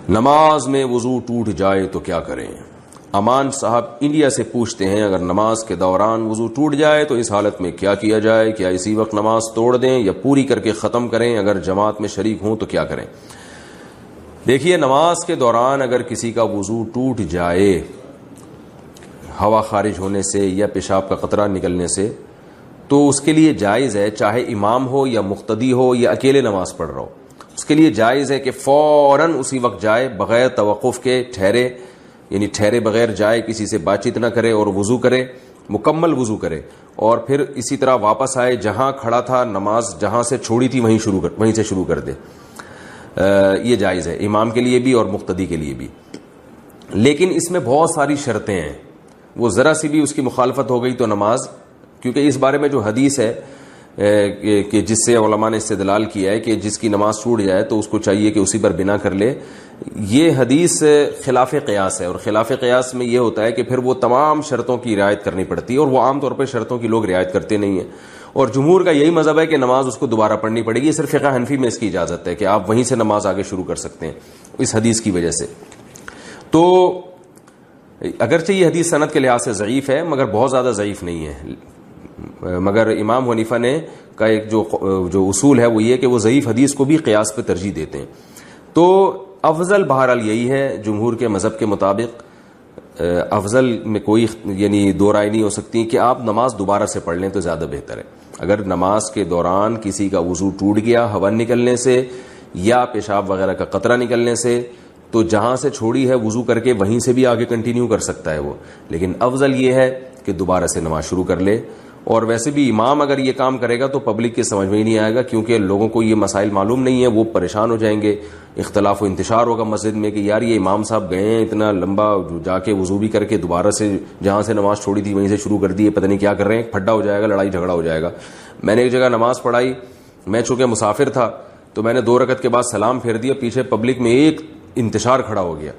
نماز میں وضو ٹوٹ جائے تو کیا کریں؟ امان صاحب انڈیا سے پوچھتے ہیں اگر نماز کے دوران وضو ٹوٹ جائے تو اس حالت میں کیا کیا جائے؟ کیا اسی وقت نماز توڑ دیں یا پوری کر کے ختم کریں؟ اگر جماعت میں شریک ہوں تو کیا کریں؟ دیکھیے، نماز کے دوران اگر کسی کا وضو ٹوٹ جائے ہوا خارج ہونے سے یا پیشاب کا قطرہ نکلنے سے، تو اس کے لیے جائز ہے، چاہے امام ہو یا مقتدی ہو یا اکیلے نماز پڑھ رہا ہو، اس کے لیے جائز ہے کہ فوراً اسی وقت جائے، بغیر توقف کے ٹھہرے، یعنی ٹھہرے بغیر جائے، کسی سے بات چیت نہ کرے اور وضو کرے، مکمل وضو کرے، اور پھر اسی طرح واپس آئے، جہاں کھڑا تھا نماز جہاں سے چھوڑی تھی وہیں سے شروع کر دے۔ یہ جائز ہے امام کے لیے بھی اور مقتدی کے لیے بھی، لیکن اس میں بہت ساری شرطیں ہیں، وہ ذرا سی بھی اس کی مخالفت ہو گئی تو نماز، کیونکہ اس بارے میں جو حدیث ہے کہ جس سے علماء نے استدلال کیا ہے کہ جس کی نماز ٹوٹ جائے تو اس کو چاہیے کہ اسی پر بنا کر لے، یہ حدیث خلاف قیاس ہے، اور خلاف قیاس میں یہ ہوتا ہے کہ پھر وہ تمام شرطوں کی رعایت کرنی پڑتی ہے، اور وہ عام طور پہ شرطوں کی لوگ رعایت کرتے نہیں ہیں، اور جمہور کا یہی مذہب ہے کہ نماز اس کو دوبارہ پڑھنی پڑے گی۔ صرف فقہ حنفی میں اس کی اجازت ہے کہ آپ وہیں سے نماز آگے شروع کر سکتے ہیں اس حدیث کی وجہ سے۔ تو اگرچہ یہ حدیث سند کے لحاظ سے ضعیف ہے مگر بہت زیادہ ضعیف نہیں ہے، مگر امام حنیفہ نے کا ایک جو اصول ہے وہ یہ کہ وہ ضعیف حدیث کو بھی قیاس پہ ترجیح دیتے ہیں۔ تو افضل بہرحال یہی ہے جمہور کے مذہب کے مطابق، افضل میں کوئی یعنی دو رائے نہیں ہو سکتی کہ آپ نماز دوبارہ سے پڑھ لیں تو زیادہ بہتر ہے۔ اگر نماز کے دوران کسی کا وضو ٹوٹ گیا ہوا نکلنے سے یا پیشاب وغیرہ کا قطرہ نکلنے سے، تو جہاں سے چھوڑی ہے وضو کر کے وہیں سے بھی آگے کنٹینیو کر سکتا ہے وہ، لیکن افضل یہ ہے کہ دوبارہ سے نماز شروع کر لے۔ اور ویسے بھی امام اگر یہ کام کرے گا تو پبلک کے سمجھ میں ہی نہیں آئے گا، کیونکہ لوگوں کو یہ مسائل معلوم نہیں ہے، وہ پریشان ہو جائیں گے، اختلاف و انتشار ہوگا مسجد میں کہ یار یہ امام صاحب گئے ہیں اتنا لمبا جا کے وضو بھی کر کے دوبارہ سے جہاں سے نماز چھوڑی تھی وہیں سے شروع کر دی ہے، پتہ نہیں کیا کر رہے ہیں، پھڈا ہو جائے گا، لڑائی جھگڑا ہو جائے گا۔ میں نے ایک جگہ نماز پڑھائی، میں چونکہ مسافر تھا تو میں نے 2 رکعت کے بعد سلام پھیر دیا، پیچھے پبلک میں ایک انتشار کھڑا ہو گیا،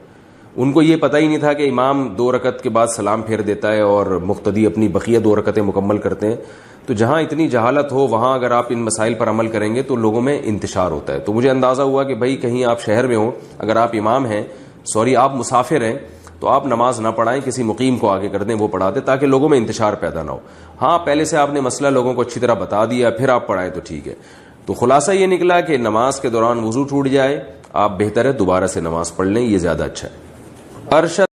ان کو یہ پتہ ہی نہیں تھا کہ امام 2 رکعت کے بعد سلام پھیر دیتا ہے اور مقتدی اپنی بقیہ 2 رکعتیں مکمل کرتے ہیں۔ تو جہاں اتنی جہالت ہو وہاں اگر آپ ان مسائل پر عمل کریں گے تو لوگوں میں انتشار ہوتا ہے۔ تو مجھے اندازہ ہوا کہ بھائی کہیں آپ شہر میں ہوں، اگر آپ امام ہیں، آپ مسافر ہیں، تو آپ نماز نہ پڑھائیں، کسی مقیم کو آگے کر دیں، وہ پڑھا دیں تاکہ لوگوں میں انتشار پیدا نہ ہو۔ ہاں پہلے سے آپ نے مسئلہ لوگوں کو اچھی طرح بتا دیا پھر آپ پڑھائیں تو ٹھیک ہے۔ تو خلاصہ یہ نکلا کہ نماز کے دوران وضو ٹوٹ جائے، آپ بہتر ہے دوبارہ سے نماز پڑھ لیں، یہ زیادہ اچھا ہے۔ ارشد